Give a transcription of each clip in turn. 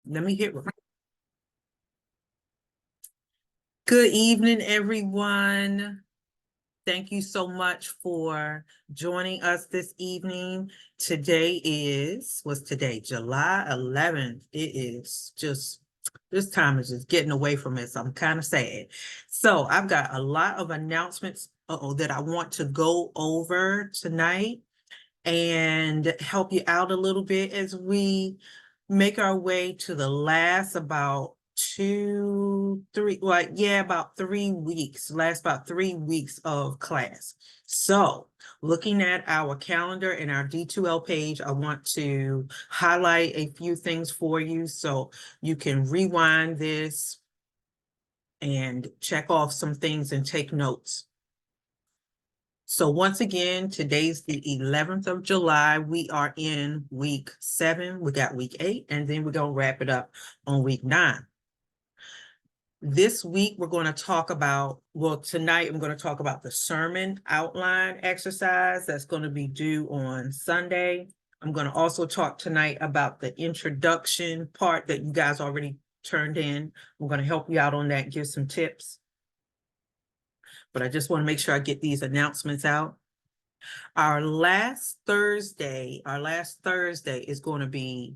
Let me hit. Good evening, everyone. Thank you so much for joining us this evening. What's today? July 11th. It is just, this time is just getting away from us. I'm kind of sad. So I've got a lot of announcements that I want to go over tonight and help you out a little bit as we make our way to the last about about 3 weeks, last about 3 weeks of class. So looking at our calendar and our D2L page, I want to highlight a few things for you so you can rewind this and check off some things and take notes. So once again, today's the 11th of July. We are in week 7. We got week 8, and then we're going to wrap it up on week 9. This week, we're going to talk about, tonight I'm going to talk about the sermon outline exercise that's going to be due on Sunday. I'm going to also talk tonight about the introduction part that you guys already turned in. I'm going to help you out on that, give some tips. But I just want to make sure I get these announcements out. Our last Thursday is going to be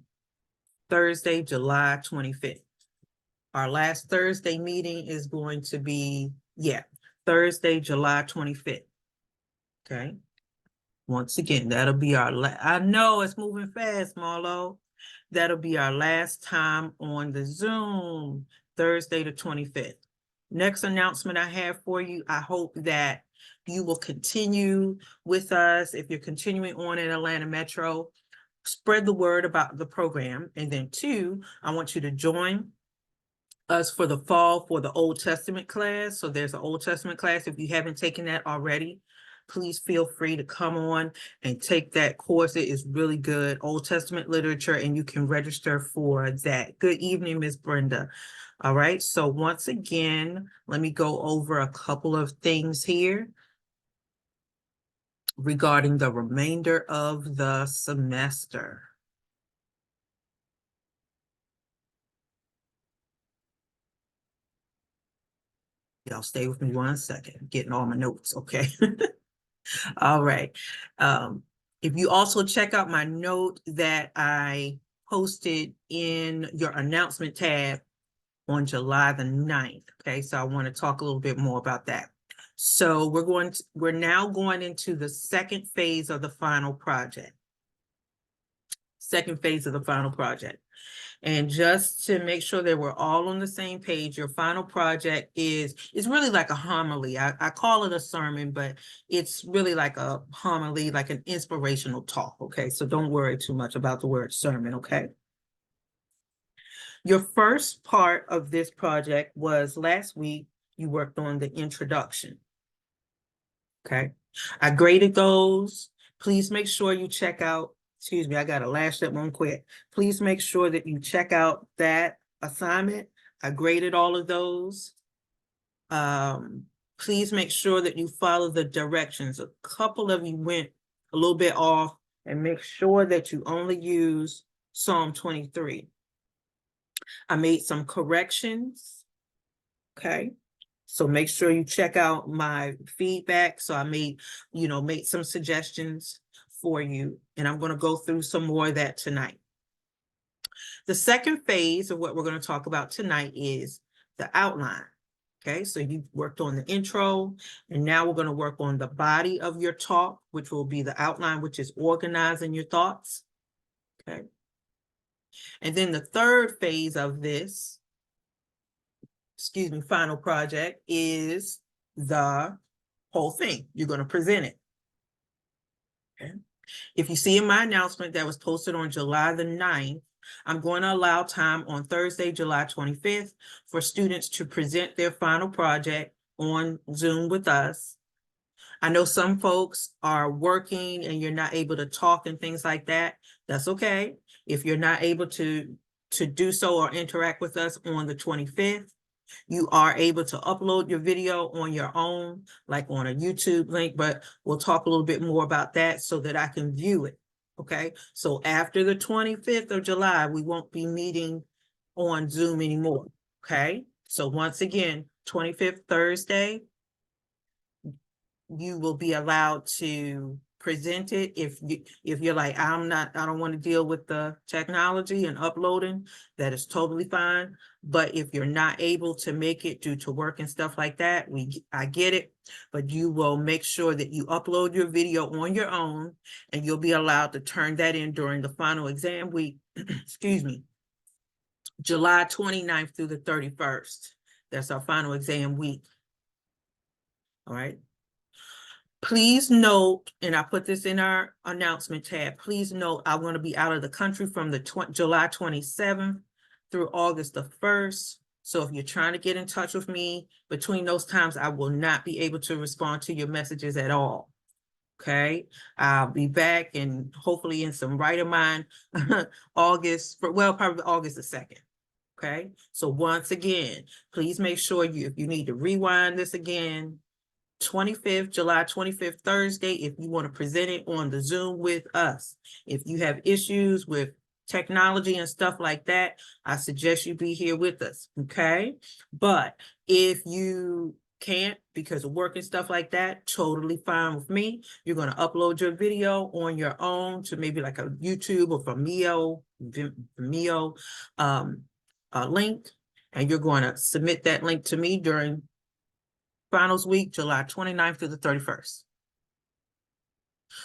Thursday, July 25th. Our last Thursday meeting is going to be, Thursday, July 25th. Okay. Once again, that'll be I know it's moving fast, Marlo. That'll be our last time on the Zoom, Thursday the 25th. Next announcement I have for you, I hope that you will continue with us. If you're continuing on in Atlanta Metro, spread the word about the program. And then 2, I want you to join us for the fall for the Old Testament class. So there's an Old Testament class. If you haven't taken that already, please feel free to come on and take that course. It is really good, Old Testament literature, and you can register for that. Good evening, Ms. Brenda. All right, so once again, let me go over a couple of things here regarding the remainder of the semester. Y'all stay with me 1 second, I'm getting all my notes, okay? All right. If you also check out my note that I posted in your announcement tab on July the 9th. Okay, so I want to talk a little bit more about that. So we're now going into the second phase of the final project. And just to make sure that we're all on the same page, your final project is really like a homily. I call it a sermon, but it's really like a homily, like an inspirational talk, okay? So don't worry too much about the word sermon, okay? Your first part of this project was last week, you worked on the introduction, okay? I graded those. Please make sure you check out, excuse me, I got to lash that one quick. Please make sure that you check out that assignment. I graded all of those. Please make sure that you follow the directions. A couple of you went a little bit off, and make sure that you only use Psalm 23. I made some corrections, okay? So make sure you check out my feedback. So I made some suggestions for you, and I'm going to go through some more of that tonight. The second phase of what we're going to talk about tonight is the outline. Okay, so you worked on the intro, and now we're going to work on the body of your talk, which will be the outline, which is organizing your thoughts. Okay. And then the third phase of this, final project is the whole thing. You're going to present it. Okay. If you see in my announcement that was posted on July the 9th, I'm going to allow time on Thursday, July 25th, for students to present their final project on Zoom with us. I know some folks are working and you're not able to talk and things like that. That's okay. If you're not able to do so or interact with us on the 25th, you are able to upload your video on your own, like on a YouTube link, but we'll talk a little bit more about that so that I can view it. Okay, so after the 25th of July, we won't be meeting on Zoom anymore, okay? So once again, 25th Thursday, you will be allowed to present it. If you're like, I don't want to deal with the technology and uploading, that is totally fine. But if you're not able to make it due to work and stuff like that, I get it. But you will make sure that you upload your video on your own, and you'll be allowed to turn that in during the final exam week, excuse me, July 29th through the 31st. That's our final exam week. All right. Please note, and I put this in our announcement tab, please note I'm going to be out of the country from the July 27th through August the 1st. So if you're trying to get in touch with me between those times, I will not be able to respond to your messages at all. Okay, I'll be back and hopefully in some right of mind August, probably August the 2nd. Okay, so once again, please make sure if you need to rewind this again, July 25th, Thursday, if you want to present it on the Zoom with us. If you have issues with technology and stuff like that, I suggest you be here with us, okay? But if you can't because of work and stuff like that, totally fine with me. You're going to upload your video on your own to maybe like a YouTube or Vimeo link, and you're going to submit that link to me during finals week, July 29th through the 31st.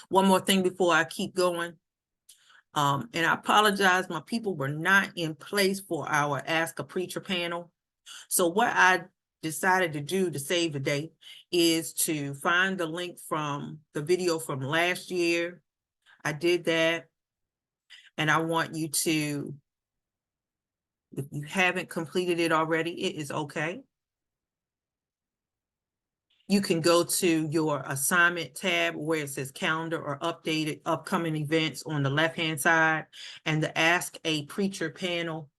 One more thing before I keep going. And I apologize, my people were not in place for our Ask a Preacher panel. So what I decided to do to save the day is to find the link from the video from last year. I did that. And I want you to, if you haven't completed it already, it is okay. You can go to your assignment tab where it says calendar or updated upcoming events on the left-hand side, and the Ask a Preacher panel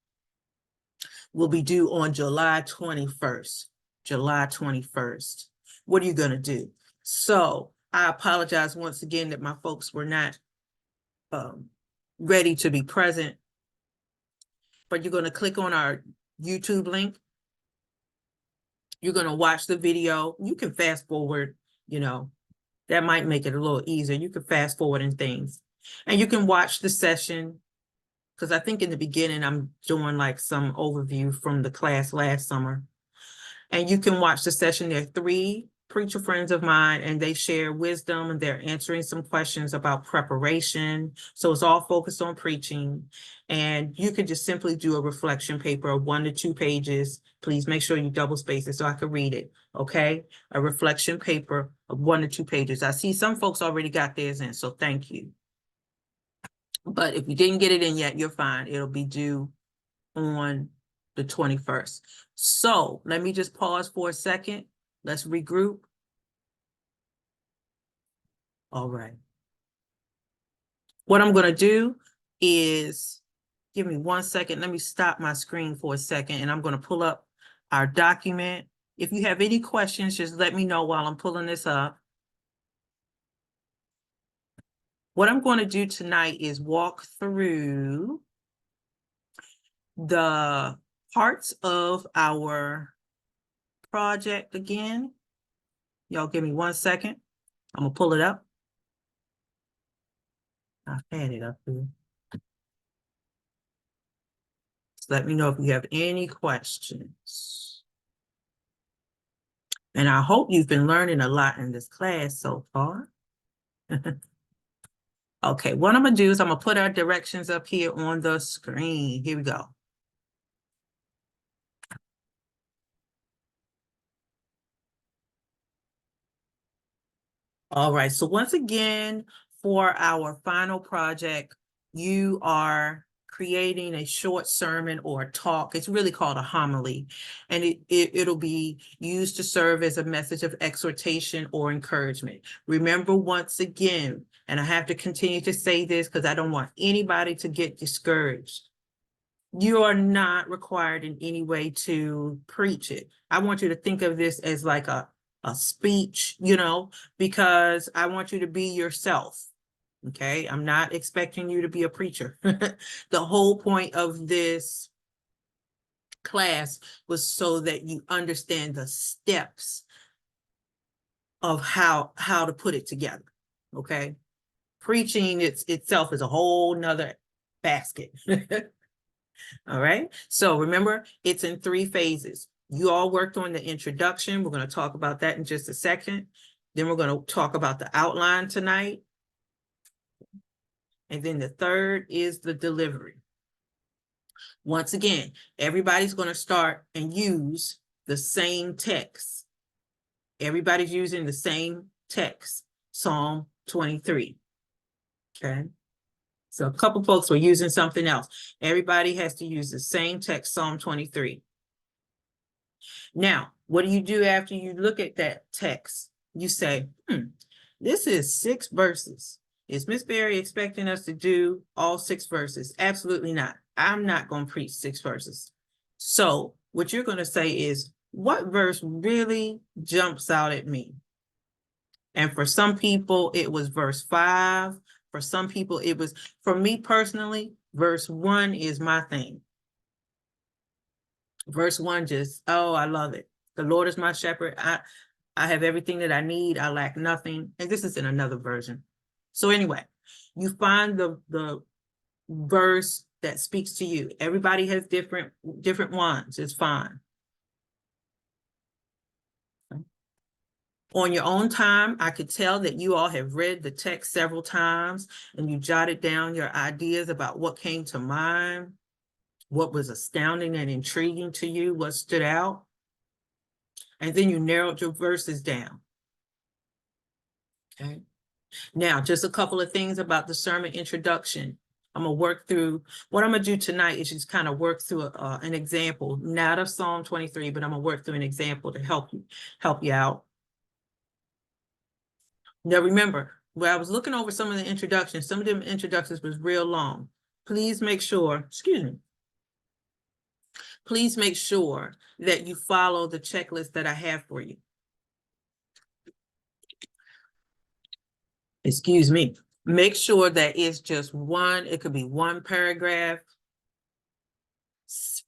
will be due on July 21st. July 21st. What are you going to do? So I apologize once again that my folks were not ready to be present, but you're going to click on our YouTube link. You're going to watch the video. You can fast forward, that might make it a little easier. You can fast forward and things, and you can watch the session, because I think in the beginning I'm doing like some overview from the class last summer, and you can watch the session. There are 3 preacher friends of mine, and they share wisdom, and they're answering some questions about preparation. So it's all focused on preaching, and you could just simply do a reflection paper of 1 to 2 pages. Please make sure you double space it so I can read it, okay? A reflection paper of 1 to 2 pages. I see some folks already got theirs in, so thank you. But if you didn't get it in yet, you're fine. It'll be due on the 21st. So let me just pause for a second. Let's regroup. All right. What I'm going to do is, give me 1 second. Let me stop my screen for a second, and I'm going to pull up our document. If you have any questions, just let me know while I'm pulling this up. What I'm going to do tonight is walk through the parts of our project again. Y'all give me 1 second. I'm gonna pull it up. I've had it up here. So let me know if you have any questions. And I hope you've been learning a lot in this class so far. Okay, what I'm gonna do is I'm gonna put our directions up here on the screen. Here we go. All right, so once again, for our final project, you are creating a short sermon or a talk. It's really called a homily, and it'll be used to serve as a message of exhortation or encouragement. Remember, once again, and I have to continue to say this because I don't want anybody to get discouraged. You are not required in any way to preach it. I want you to think of this as like a speech, because I want you to be yourself. Okay, I'm not expecting you to be a preacher. The whole point of this class was so that you understand the steps of how to put it together. Okay. Preaching itself is a whole nother basket. All right. So remember, it's in 3 phases. You all worked on the introduction. We're going to talk about that in just a second. Then we're going to talk about the outline tonight. And then the third is the delivery. Once again, everybody's going to start and use the same text. Everybody's using the same text, Psalm 23. Okay. So a couple folks were using something else. Everybody has to use the same text, Psalm 23. Now, what do you do after you look at that text? You say, this is 6 verses. Is Miss Berry expecting us to do all 6 verses? Absolutely not. I'm not going to preach 6 verses. So what you're going to say is, what verse really jumps out at me? And for some people, it was verse 5. For some people, it was, for me personally, verse 1 is my thing. Verse 1 just, oh, I love it. The Lord is my shepherd. I have everything that I need. I lack nothing. And this is in another version. So anyway, you find the verse that speaks to you. Everybody has different ones. It's fine. Okay. On your own time, I could tell that you all have read the text several times and you jotted down your ideas about what came to mind, what was astounding and intriguing to you, what stood out. And then you narrowed your verses down. Okay. Now, just a couple of things about the sermon introduction. I'm going to work through, what I'm going to do tonight is just kind of work through an example, not of Psalm 23, but I'm going to work through an example to help you out. Now, remember, when I was looking over some of the introductions, some of them introductions was real long. Please make sure, please make sure that you follow the checklist that I have for you. Excuse me. Make sure that it's just one, it could be one paragraph,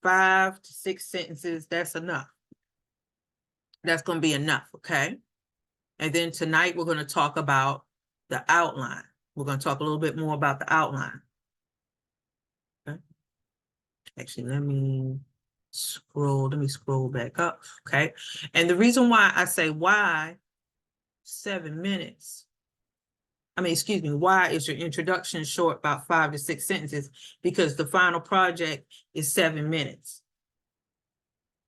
5 to 6 sentences, that's enough. That's going to be enough, okay? And then tonight we're going to talk about the outline. We're going to talk a little bit more about the outline. Okay. Actually, let me scroll back up, okay? And the reason why I say why 7 minutes, why is your introduction short, about 5 to 6 sentences? Because the final project is 7 minutes.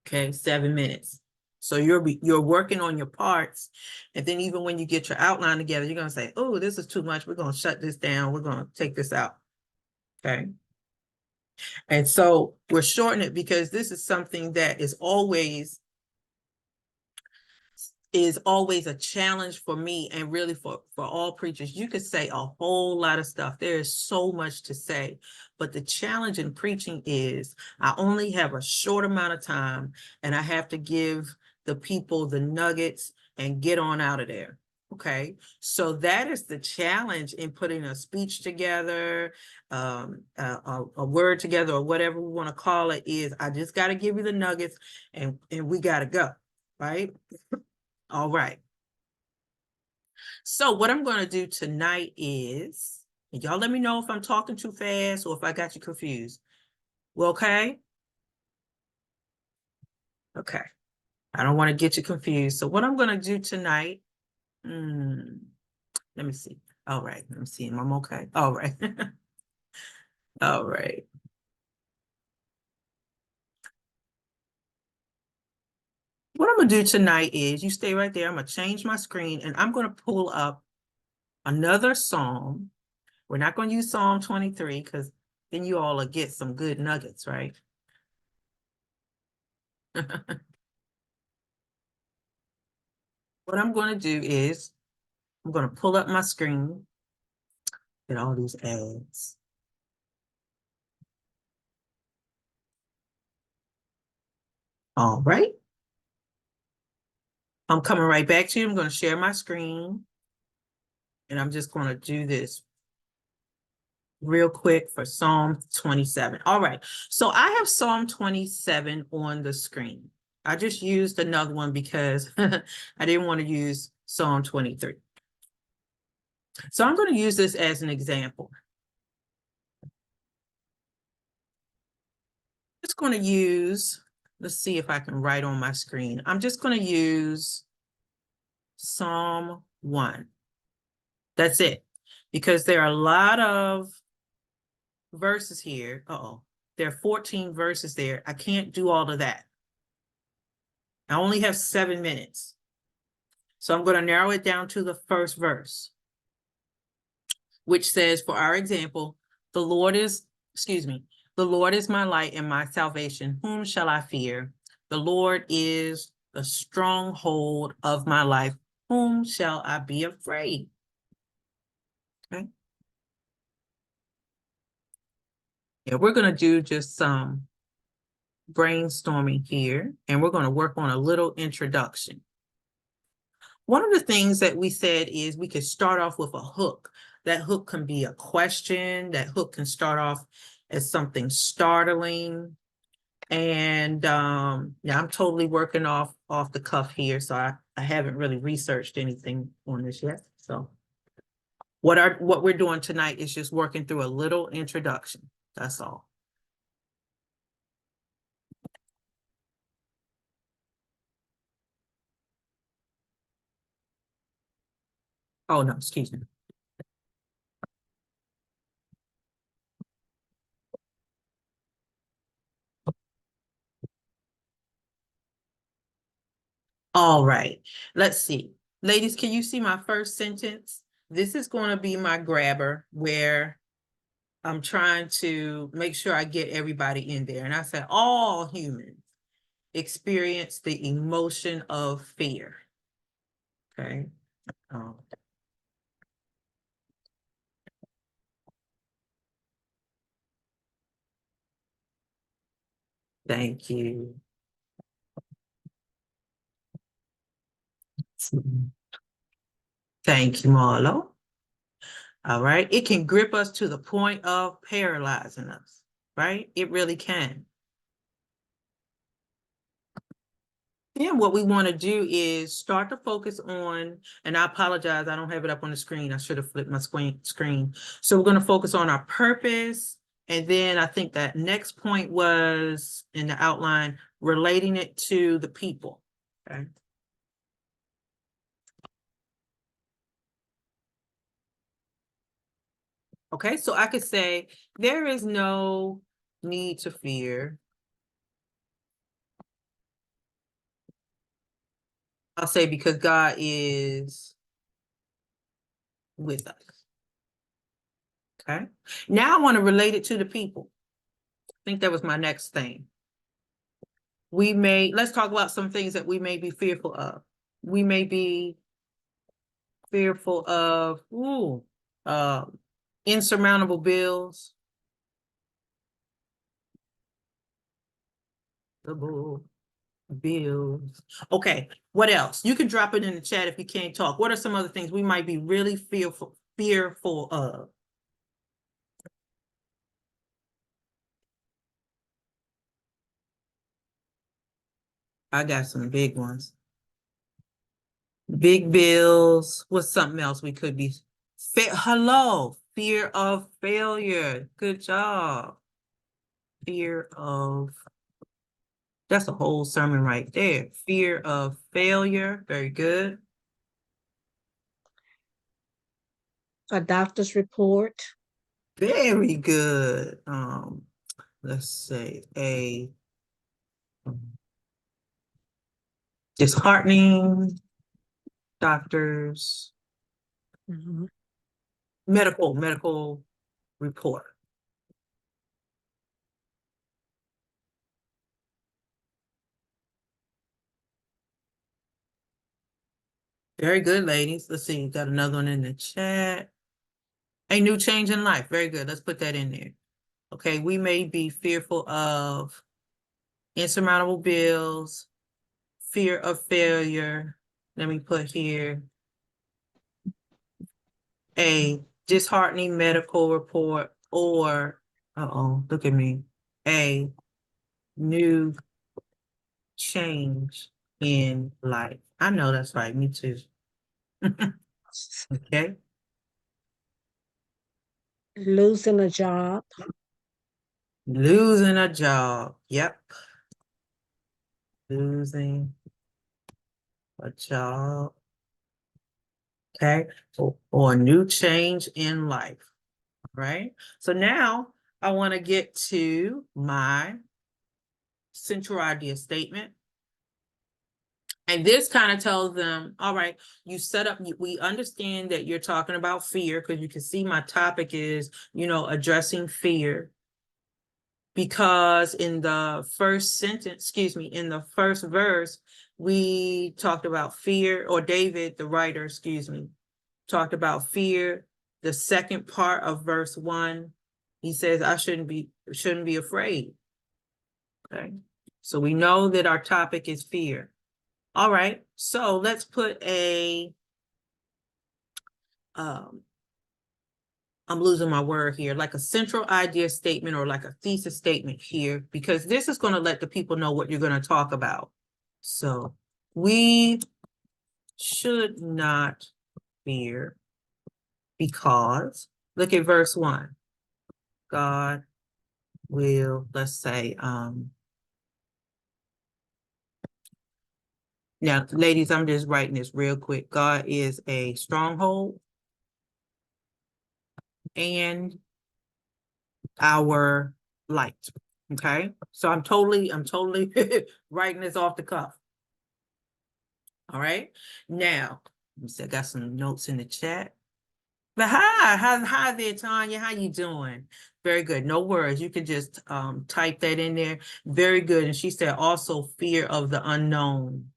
Okay, 7 minutes. So you're working on your parts, and then even when you get your outline together, you're gonna say, oh, this is too much. We're gonna shut this down. We're gonna take this out. Okay. And so we're shortening it because this is something that is always a challenge for me, and really for all preachers. You could say a whole lot of stuff. There is so much to say, but the challenge in preaching is I only have a short amount of time and I have to give the people the nuggets and get on out of there. Okay, so that is the challenge in putting a speech together, a word together, or whatever we want to call it. Is I just got to give you the nuggets and we got to go, right? All right. So what I'm going to do tonight is, y'all let me know if I'm talking too fast or if I got you confused. Well, okay? Okay. I don't want to get you confused. So what I'm going to do tonight, let me see. All right. Let me see. I'm okay. All right. All right. What I'm going to do tonight is, you stay right there. I'm going to change my screen and I'm going to pull up another psalm. We're not going to use Psalm 23 because then you all will get some good nuggets, right? What I'm going to do is I'm going to pull up my screen, get all these ads. All right. I'm coming right back to you. I'm going to share my screen and I'm just going to do this. real quick for Psalm 27. All right, so I have Psalm 27 on the screen. I just used another one because I didn't want to use Psalm 23. So I'm going to use this as an example. Just going to use, let's see if I can write on my screen. I'm just going to use Psalm 1. That's it, because there are a lot of verses here. There are 14 verses there. I can't do all of that. I only have 7 minutes. So I'm going to narrow it down to the first verse, which says, for our example, the Lord is my light and my salvation. Whom shall I fear? The Lord is the stronghold of my life. Whom shall I be afraid? Okay. Yeah, we're going to do just some brainstorming here, and we're going to work on a little introduction. One of the things that we said is we could start off with a hook. That hook can be a question. That hook can start off as something startling. And yeah, I'm totally working off the cuff here, so I haven't really researched anything on this yet. So what we're doing tonight is just working through a little introduction. That's all. Oh no, excuse me. All right, let's see. Ladies, can you see my first sentence? This is going to be my grabber where I'm trying to make sure I get everybody in there. And I said, all humans experience the emotion of fear. Okay. Thank you. Thank you, Marlo. All right. It can grip us to the point of paralyzing us, right? It really can. And what we want to do is start to focus on, and I apologize, I don't have it up on the screen. I should have flipped my screen. So we're going to focus on our purpose. And then I think that next point was in the outline, relating it to the people. Okay. Okay, so I could say there is no need to fear. I'll say because God is with us. Okay. Now I want to relate it to the people. I think that was my next thing. Let's talk about some things that we may be fearful of. We may be fearful of, insurmountable bills. Bills. Okay, what else? You can drop it in the chat if you can't talk. What are some other things we might be really fearful of? I got some big ones. Big bills. What's something else we could be? Hello, fear of failure. Good job. Fear of, that's a whole sermon right there. Fear of failure. Very good. A doctor's report. Very good. Let's say disheartening doctors, medical report. Very good, ladies. Let's see, got another one in the chat. A new change in life. Very good. Let's put that in there. Okay, we may be fearful of insurmountable bills, fear of failure. Let me put here a disheartening medical report. or, look at me, a new change in life. I know that's right, me too. Okay, Losing a job. losing a job. Yep. Losing a job. Okay, or a new change in life, right? So now I want to get to my central idea statement. And this kind of tells them, all right, you set up, we understand that you're talking about fear, because you can see my topic is, addressing fear. Because in the first sentence, in the first verse, we talked about fear, or David, the writer, talked about fear. The second part of verse 1, he says, I shouldn't be afraid. Okay. So we know that our topic is fear. All right, so let's put I'm losing my word here, like a central idea statement or like a thesis statement here, because this is going to let the people know what you're going to talk about. So we should not fear because, look at verse 1. God will, let's say, now, ladies, I'm just writing this real quick. God is a stronghold and our light. Okay, so I'm totally writing this off the cuff. All right, now I got some notes in the chat. But hi there, Tanya. How you doing? Very good. No worries. You can just type that in there. Very good. And she said also fear of the unknown.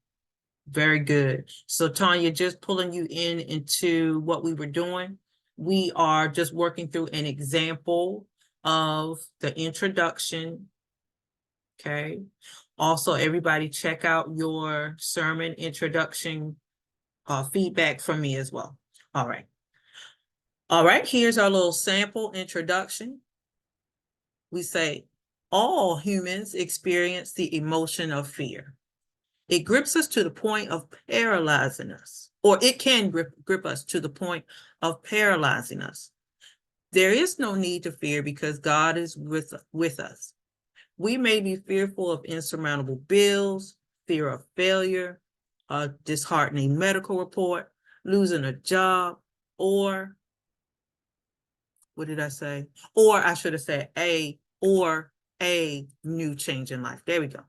Very good. So Tanya, just pulling you into what we were doing. We are just working through an example of the introduction. Okay. Also, everybody check out your sermon introduction feedback from me as well. All right. All right, here's our little sample introduction. We say, all humans experience the emotion of fear. It grips us to the point of paralyzing us, or it can grip us to the point of paralyzing us. There is no need to fear because God is with us. We may be fearful of insurmountable bills, fear of failure, a disheartening medical report, losing a job, or what did I say? Or I should have said a new change in life. There we go.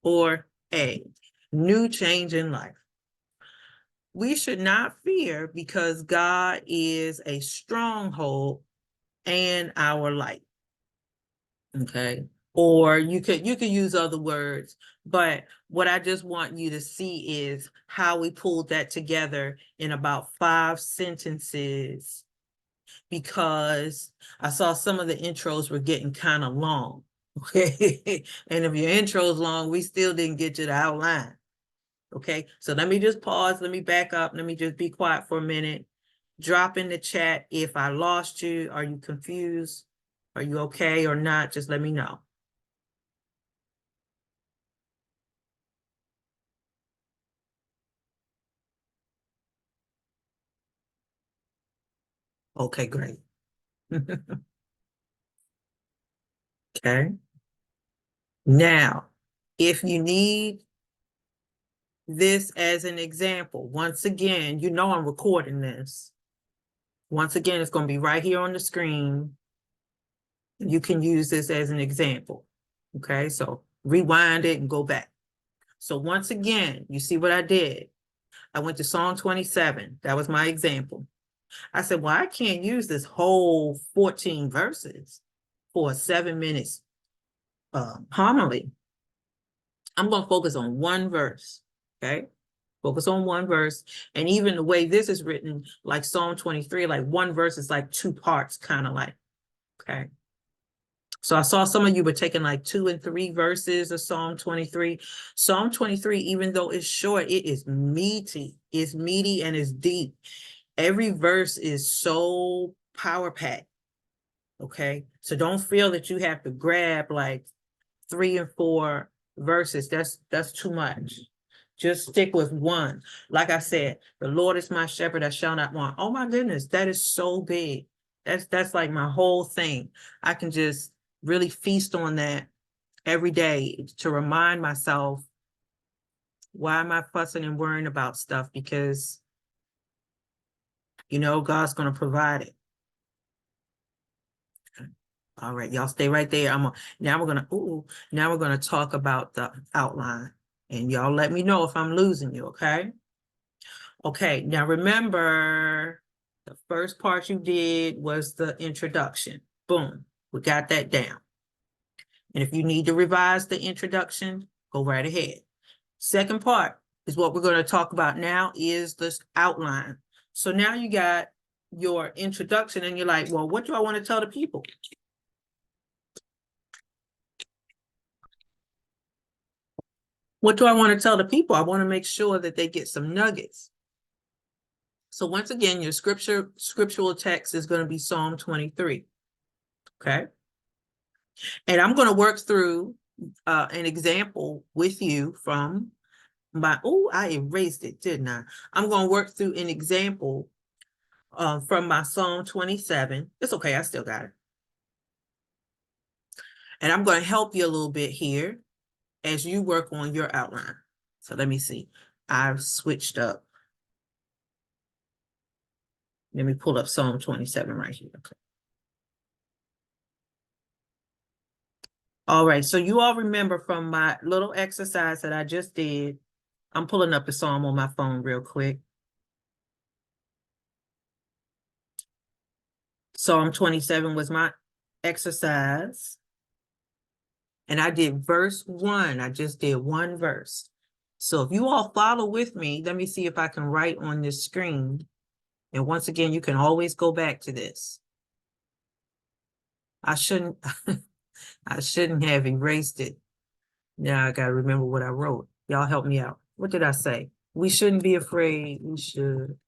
Or a new change in life. We should not fear because God is a stronghold and our light. Okay. Or you could use other words, but what I just want you to see is how we pulled that together in about 5 sentences, because I saw some of the intros were getting kind of long. Okay. And if your intro is long, we still didn't get to the outline. Okay. So let me just pause. Let me back up. Let me just be quiet for a minute. Drop in the chat if I lost you. Are you confused? Are you okay or not? Just let me know. Okay, great. Okay. Now, if you need this as an example, once again, I'm recording this. Once again, it's going to be right here on the screen. You can use this as an example. Okay, so rewind it and go back. So once again, you see what I did? I went to Psalm 27. That was my example. I said, well, I can't use this whole 14 verses for a 7 minutes homily. I'm going to focus on one verse. Okay. Focus on one verse. And even the way this is written, like Psalm 23, like one verse is like 2 parts, kind of like. Okay. So I saw some of you were taking like 2 and 3 verses of Psalm 23. Psalm 23, even though it's short, it is meaty. It's meaty and it's deep. Every verse is so power packed. Okay, so don't feel that you have to grab like 3 and 4 verses. That's too much. Just stick with one. Like I said, the Lord is my shepherd, I shall not want. Oh my goodness, that is so big. That's like my whole thing. I can just really feast on that every day to remind myself, why am I fussing and worrying about stuff? Because God's gonna provide it. All right, y'all stay right there. Now we're gonna talk about the outline. And y'all let me know if I'm losing you, okay? Okay, now remember, the first part you did was the introduction. Boom, we got that down. And if you need to revise the introduction, go right ahead. Second part is what we're going to talk about now, is this outline. So now you got your introduction and you're like, well, what do I want to tell the people? What do I want to tell the people? I want to make sure that they get some nuggets. So once again, your scriptural text is going to be Psalm 23. Okay. And I'm going to work through an example with you from I erased it, didn't I? I'm going to work through an example from my Psalm 27. It's okay, I still got it. And I'm going to help you a little bit here as you work on your outline. So let me see. I've switched up. Let me pull up Psalm 27 right here. Okay. All right, so you all remember from my little exercise that I just did, I'm pulling up the Psalm on my phone real quick. Psalm 27 was my exercise. And I did verse 1. I just did one verse. So if you all follow with me, let me see if I can write on this screen. And once again, you can always go back to this. I shouldn't have erased it. Now I got to remember what I wrote. Y'all help me out. What did I say? We shouldn't be afraid. We should.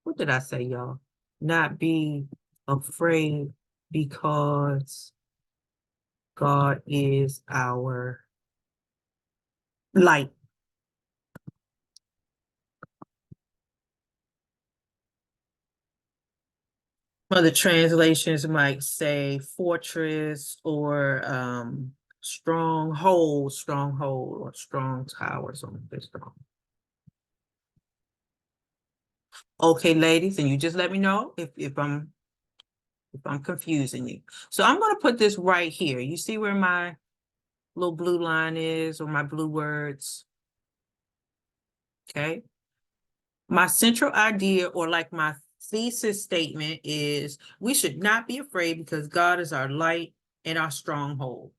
What did I say, y'all? Not be afraid because God is our light. Other translations might say fortress or stronghold, or strong tower, something this strong. Okay, ladies, and you just let me know if I'm confusing you. So I'm going to put this right here. You see where my little blue line is, or my blue words? Okay. My central idea, or like my thesis statement, is we should not be afraid because God is our light and our stronghold.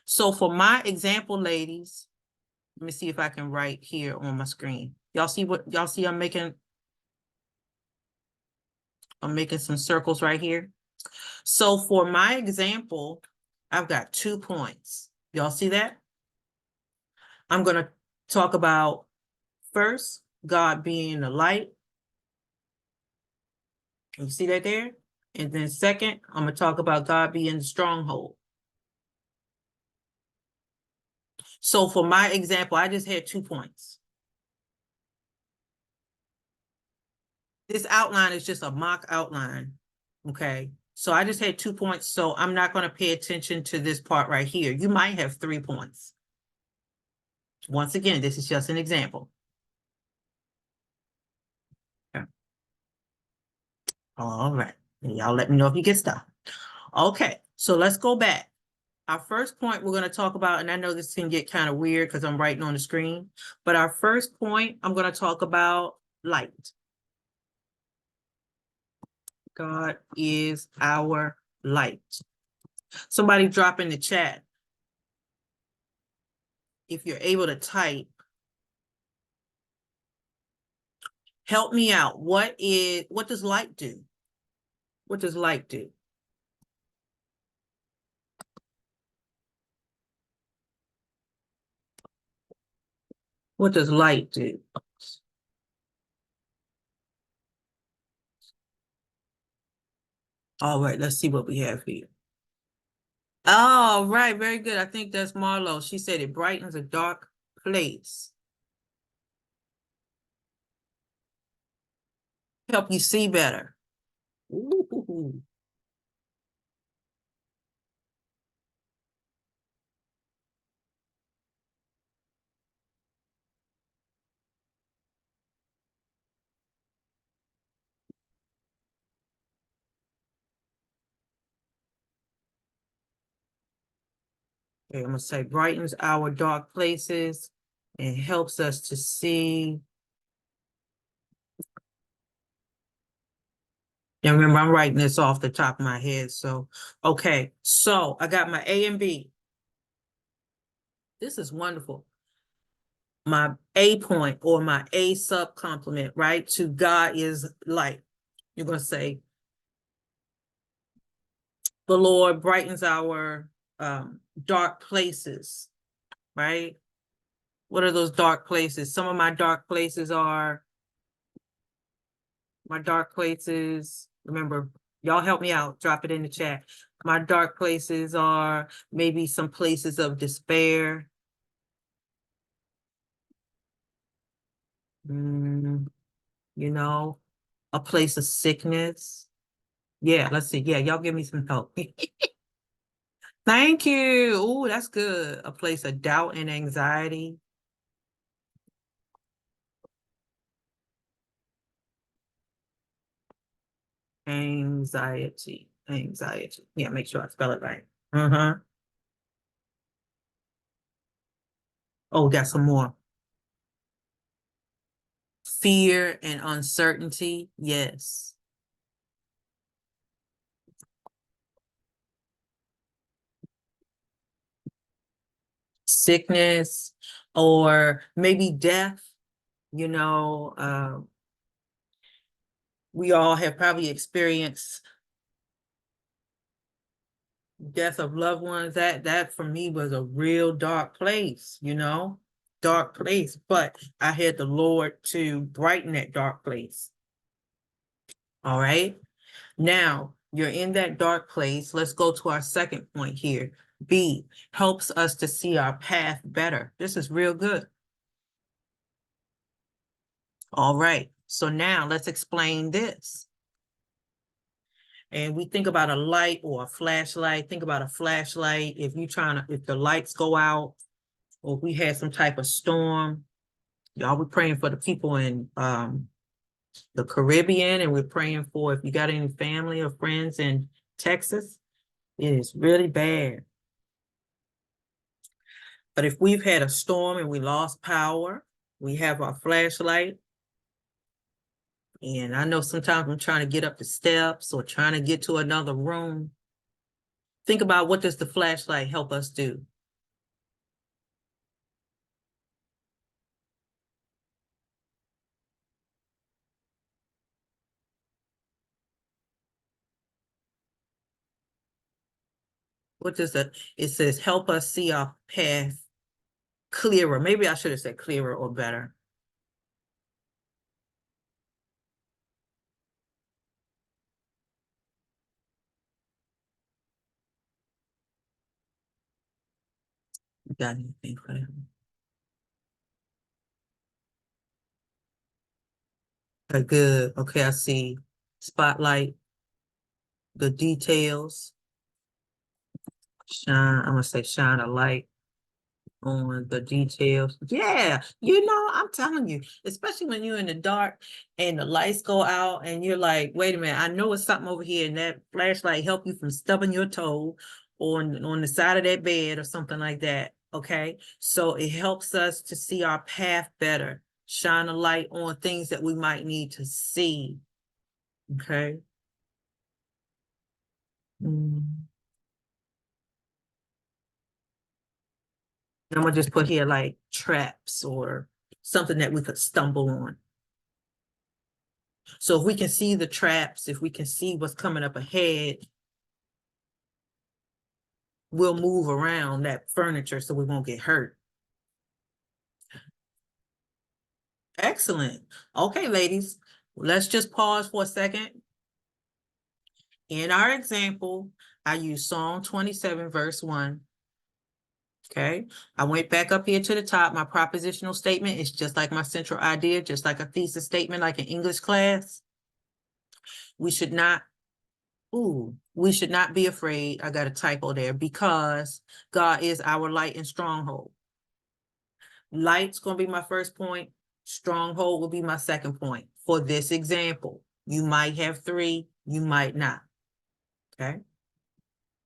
So for my example, ladies, let me see if I can write here on my screen. Y'all see I'm making some circles right here. So for my example, I've got 2 points. Y'all see that? I'm going to talk about first, God being the light. You see that there? And then second, I'm going to talk about God being the stronghold. So for my example, I just had 2 points. This outline is just a mock outline, okay? So I just had 2 points, so I'm not going to pay attention to this part right here. You might have 3 points. Once again, this is just an example. Okay. All right, y'all let me know if you get stuck. Okay, so let's go back. Our first point we're going to talk about, and I know this can get kind of weird because I'm writing on the screen, but our first point, I'm going to talk about light. God is our light. Somebody drop in the chat if you're able to type. Help me out. What does light do? What does light do? What does light do? All right, let's see what we have here. All right, very good. I think that's Marlo. She said it brightens a dark place. Help you see better. Ooh. Okay, I'm gonna say brightens our dark places and helps us to see. And remember, I'm writing this off the top of my head. So, okay, so I got my A and B. This is wonderful. My A point or my A sub complement, right? To God is light. You're gonna say, the Lord brightens our dark places, right? What are those dark places? Some of my dark places are remember, y'all help me out, drop it in the chat. My dark places are maybe some places of despair. You know, a place of sickness. Yeah, let's see. Yeah, y'all give me some help. Thank you. Oh, that's good. A place of doubt and anxiety. Anxiety. Yeah, make sure I spell it right. Oh, got some more. Fear and uncertainty. Yes. Sickness or maybe death. You know, we all have probably experienced death of loved ones. That for me was a real dark place, dark place. But I had the Lord to brighten that dark place. All right. Now you're in that dark place. Let's go to our second point here. B, helps us to see our path better. This is real good. All right. So now let's explain this. And we think about a light or a flashlight. Think about a flashlight. If the lights go out, or if we had some type of storm, y'all, we're praying for the people in the Caribbean, and we're praying for if you got any family or friends in Texas. It is really bad. But if we've had a storm and we lost power, we have our flashlight. And I know sometimes I'm trying to get up the steps or trying to get to another room. Think about, what does the flashlight help us do? What does it says help us see our path clearer. Maybe I should have said clearer or better. Got anything for them? Okay, good. Okay, I see. Spotlight the details. I'm gonna say shine a light on the details. Yeah, I'm telling you, especially when you're in the dark and the lights go out and you're like, wait a minute, I know it's something over here, and that flashlight help you from stubbing your toe on the side of that bed or something like that. Okay, so it helps us to see our path better, shine a light on things that we might need to see. Okay. I'm gonna just put here like traps or something that we could stumble on. So if we can see the traps, if we can see what's coming up ahead, we'll move around that furniture so we won't get hurt. Excellent. Okay, ladies, let's just pause for a second. In our example, I use Psalm 27, verse 1. Okay, I went back up here to the top. My propositional statement is just like my central idea, just like a thesis statement, like an English class. We should not be afraid. I got a typo there, because God is our light and stronghold. Light's gonna be my first point. Stronghold will be my second point. For this example, you might have three, you might not. Okay.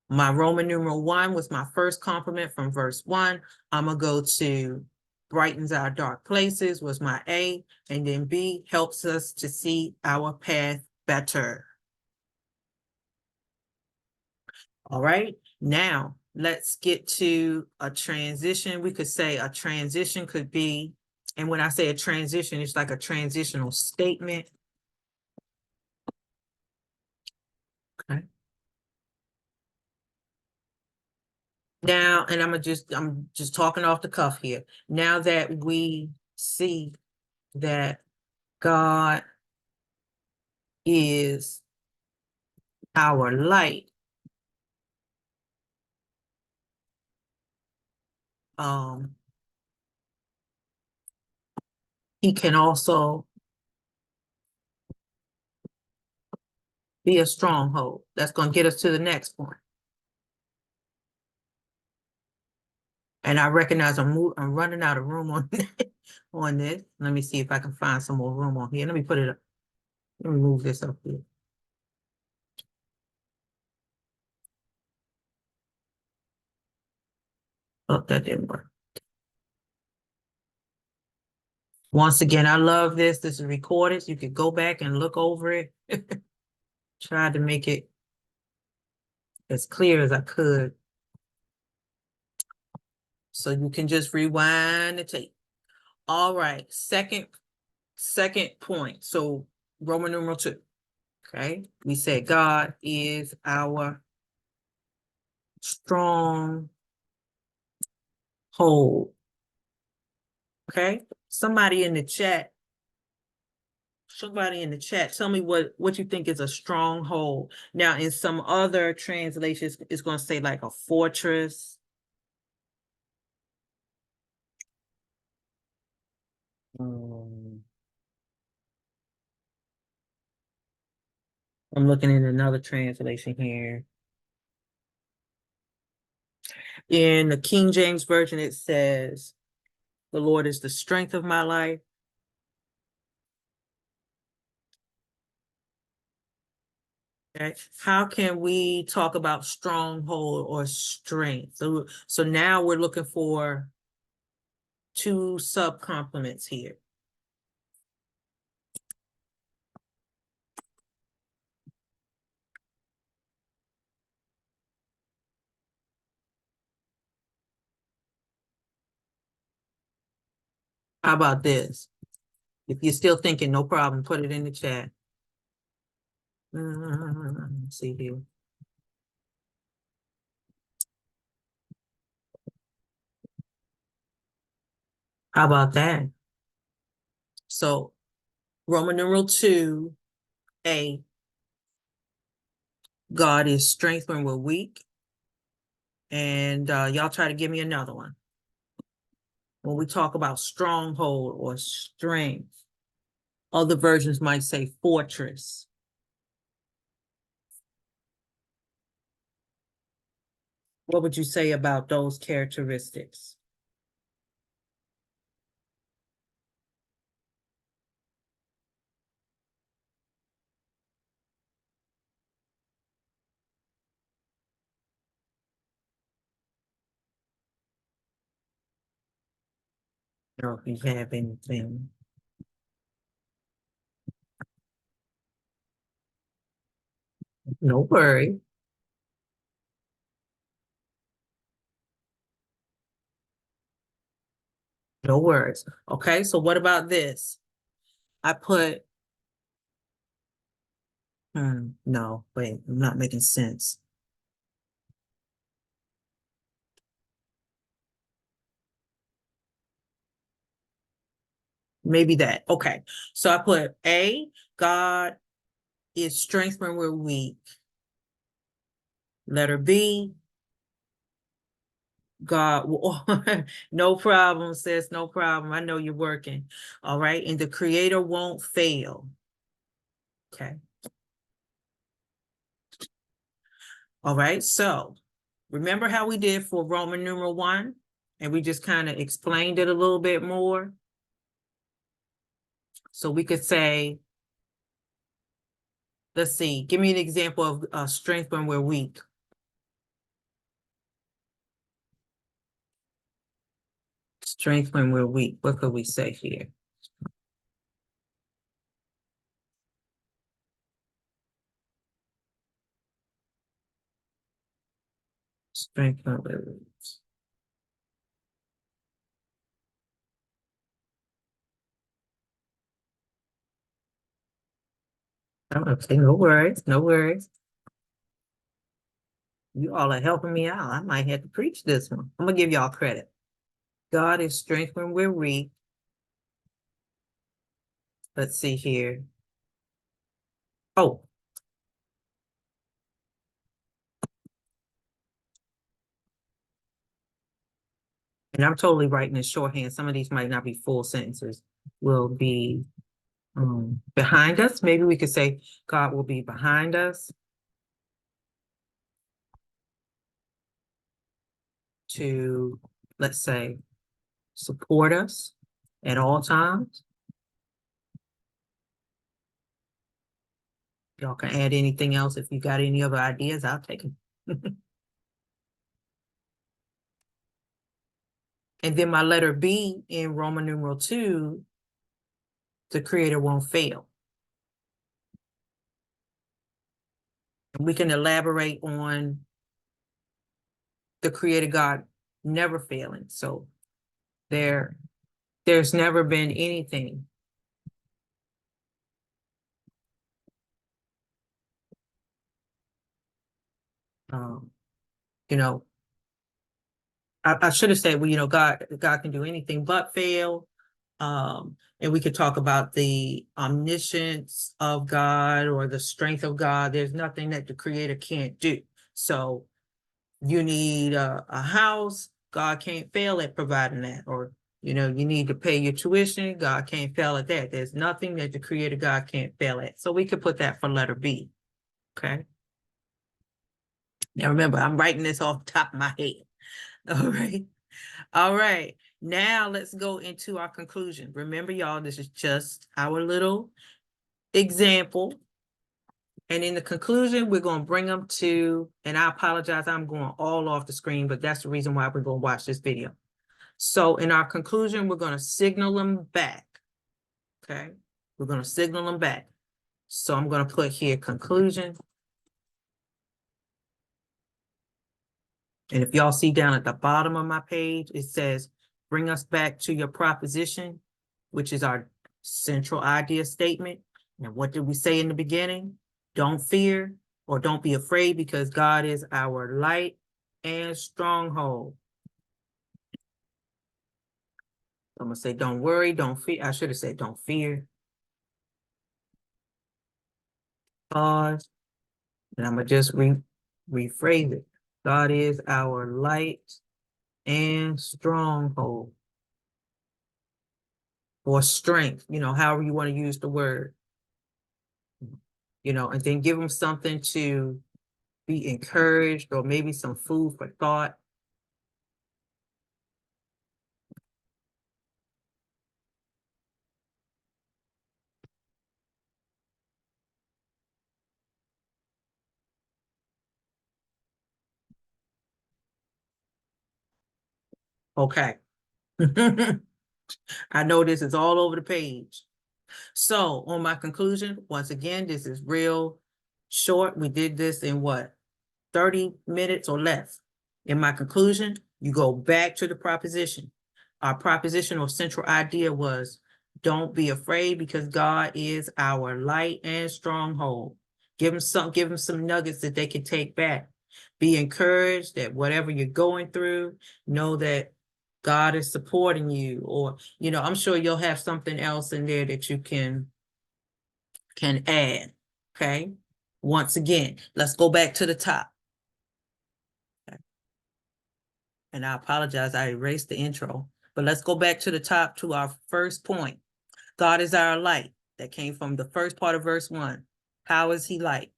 My Roman numeral 1 was my first complement from verse 1. I'm gonna go to brightens our dark places was my A, and then B helps us to see our path better. All right, now let's get to a transition. We could say a transition could be, and when I say a transition, it's like a transitional statement. Okay. Now, and I'm just talking off the cuff here. Now that we see that God is our light, he can also be a stronghold. That's going to get us to the next point. And I recognize I'm running out of room on on this. Let me see if I can find some more room on here. Let me put it up. Let me move this up here. Oh, that didn't work. Once again, I love this. This is recorded. You could go back and look over it. Tried to make it as clear as I could, so you can just rewind the tape. All right, second point. So Roman numeral 2. Okay, we said God is our strong hold. Okay, somebody in the chat, tell me what you think is a stronghold. Now, in some other translations, it's going to say like a fortress. I'm looking at another translation here. In the King James Version, it says, "The Lord is the strength of my life." Okay, how can we talk about stronghold or strength? So now we're looking for two sub-complements here. How about this? If you're still thinking, no problem, put it in the chat. Let's see here. How about that? So Roman numeral 2A, God is strength when we're weak. And y'all try to give me another one. When we talk about stronghold or strength, other versions might say fortress. What would you say about those characteristics? Or if you have anything. No worry. No worries. Okay, so what about this? I put, no, wait, I'm not making sense. Maybe that. Okay, so I put A, God is strength when we're weak. Letter B, God will, no problem, sis, no problem. I know you're working. All right. And the Creator won't fail. Okay. All right. So remember how we did for Roman numeral 1? And we just kind of explained it a little bit more. So we could say, let's see, give me an example of strength when we're weak. Strength when we're weak. What could we say here? Strength when we're weak. Oh, okay, no worries, no worries. You all are helping me out. I might have to preach this one. I'm gonna give y'all credit. God is strength when we're weak. Let's see here. Oh. And I'm totally writing in shorthand. Some of these might not be full sentences. Will be behind us. Maybe we could say God will be behind us to, let's say, support us at all times. Y'all can add anything else. If you got any other ideas, I'll take them. And then my letter B in Roman numeral 2, the Creator won't fail. We can elaborate on the Creator God never failing. So there's never been anything you know, I should have said, well, you know, God can do anything but fail. And we could talk about the omniscience of God or the strength of God. There's nothing that the Creator can't do. So you need a house, God can't fail at providing that. Or, you know, you need to pay your tuition, God can't fail at that. There's nothing that the Creator God can't fail at. So we could put that for letter B. Okay. Now remember, I'm writing this off the top of my head. All right. All right. Now let's go into our conclusion. Remember, y'all, this is just our little example. And in the conclusion, we're going to bring them to, and I apologize, I'm going all off the screen, but that's the reason why we're going to watch this video. So in our conclusion, we're going to signal them back. Okay. We're going to signal them back. So I'm going to put here conclusion. And if y'all see down at the bottom of my page, it says, bring us back to your proposition, which is our central idea statement. And what did we say in the beginning? Don't fear or don't be afraid, because God is our light and stronghold. I'm gonna say, don't worry, don't fear. I should have said, don't fear. Pause. And I'm gonna just rephrase it. God is our light and stronghold. Or strength, you know, however you want to use the word. You know, and then give them something to be encouraged, or maybe some food for thought. Okay. I know this is all over the page. So on my conclusion, once again, this is real short. We did this in what, 30 minutes or less. In my conclusion, you go back to the proposition. Our proposition or central idea was, don't be afraid, because God is our light and stronghold. Give them some nuggets that they can take back. Be encouraged that whatever you're going through, know that God is supporting you. Or, you know, I'm sure you'll have something else in there that you can add. Okay. Once again, let's go back to the top. And I apologize, I erased the intro. But let's go back to the top to our first point. God is our light. That came from the first part of verse 1. How is he light?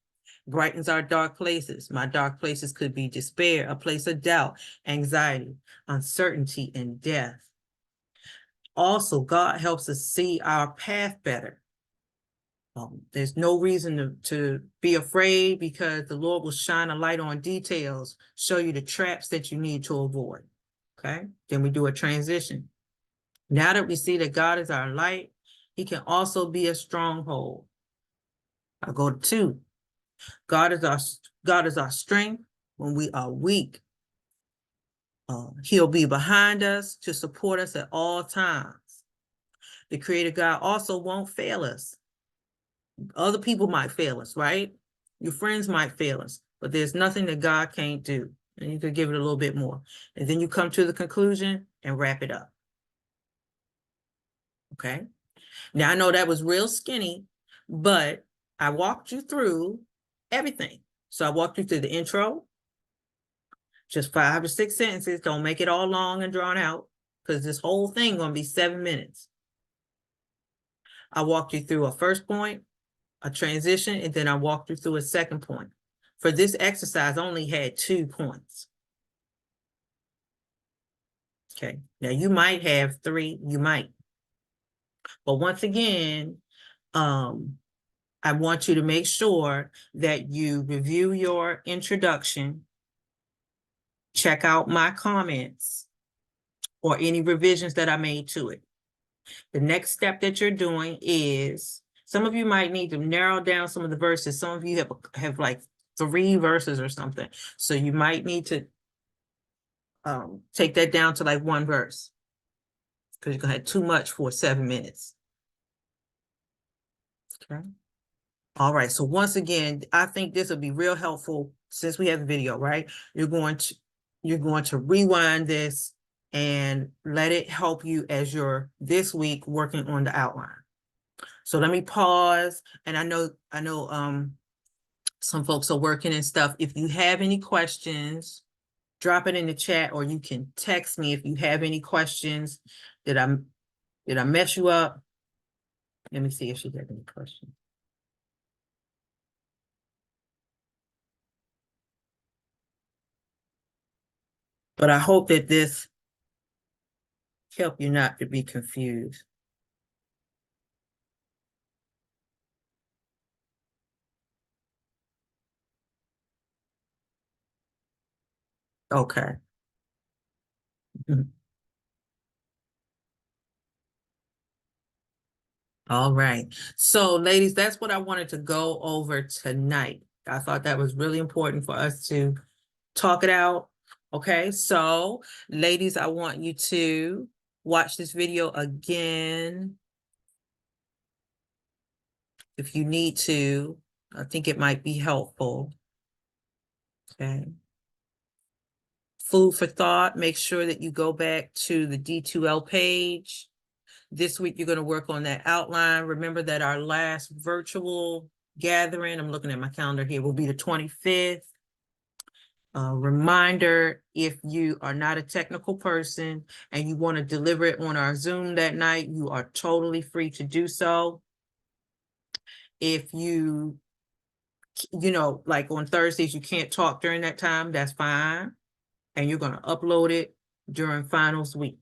Brightens our dark places. My dark places could be despair, a place of doubt, anxiety, uncertainty, and death. Also, God helps us see our path better. There's no reason to be afraid, because the Lord will shine a light on details, show you the traps that you need to avoid. Okay, then we do a transition. Now that we see that God is our light, he can also be a stronghold. I go to 2. God is our strength when we are weak. He'll be behind us to support us at all times. The Creator God also won't fail us. Other people might fail us, right? Your friends might fail us, but there's nothing that God can't do. And you could give it a little bit more. And then you come to the conclusion and wrap it up. Okay. Now I know that was real skinny, but I walked you through everything. So I walked you through the intro, just 5 to 6 sentences. Don't make it all long and drawn out, because this whole thing gonna be 7 minutes. I walked you through a first point, a transition, and then I walked you through a second point. For this exercise, I only had 2 points. Okay, now you might have 3, you might. But once again, I want you to make sure that you review your introduction, check out my comments, or any revisions that I made to it. The next step that you're doing is, some of you might need to narrow down some of the verses. Some of you have like 3 verses or something. So you might need to take that down to like 1 verse, because you're gonna have too much for 7 minutes. Okay. All right. So once again, I think this will be real helpful, since we have the video, right? You're going to rewind this and let it help you as you're this week working on the outline. So let me pause. And I know some folks are working and stuff. If you have any questions, drop it in the chat, or you can text me if you have any questions. Did I mess you up? Let me see if she has any questions. But I hope that this help you not to be confused. Okay. Mhm. All right. So ladies, that's what I wanted to go over tonight. I thought that was really important for us to talk it out. Okay, so ladies, I want you to watch this video again if you need to. I think it might be helpful. Okay. Food for thought, make sure that you go back to the D2L page. This week, you're going to work on that outline. Remember that our last virtual gathering, I'm looking at my calendar here, will be the 25th. Reminder, if you are not a technical person and you want to deliver it on our Zoom that night, you are totally free to do so. If you know, like on Thursdays, you can't talk during that time, that's fine. And you're going to upload it during finals week,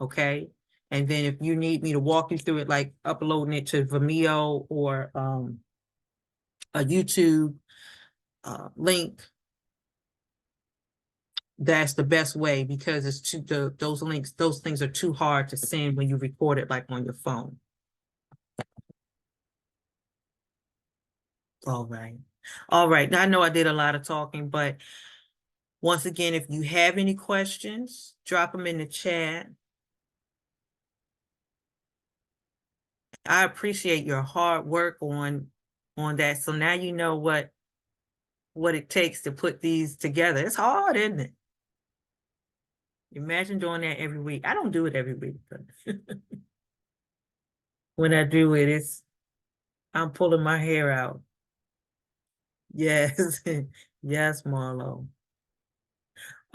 okay? And then if you need me to walk you through it, like uploading it to Vimeo or a YouTube link, that's the best way, because it's those things are too hard to send when you record it like on your phone. All right. All right. Now I know I did a lot of talking, but once again, if you have any questions, drop them in the chat. I appreciate your hard work on that. So now you know what it takes to put these together. It's hard, isn't it? Imagine doing that every week. I don't do it every week, but when I do it, I'm pulling my hair out. Yes, yes, Marlo.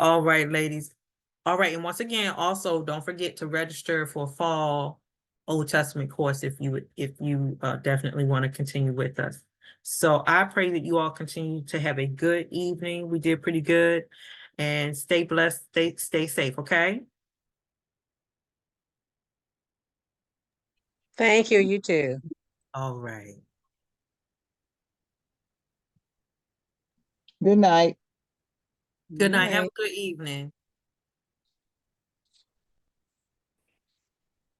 All right, ladies. All right, and once again, also don't forget to register for fall Old Testament course if you definitely want to continue with us. So I pray that you all continue to have a good evening. We did pretty good, and stay blessed, stay safe, okay? Thank you, you too. All right. Good night. Good night. Have Night. a good evening.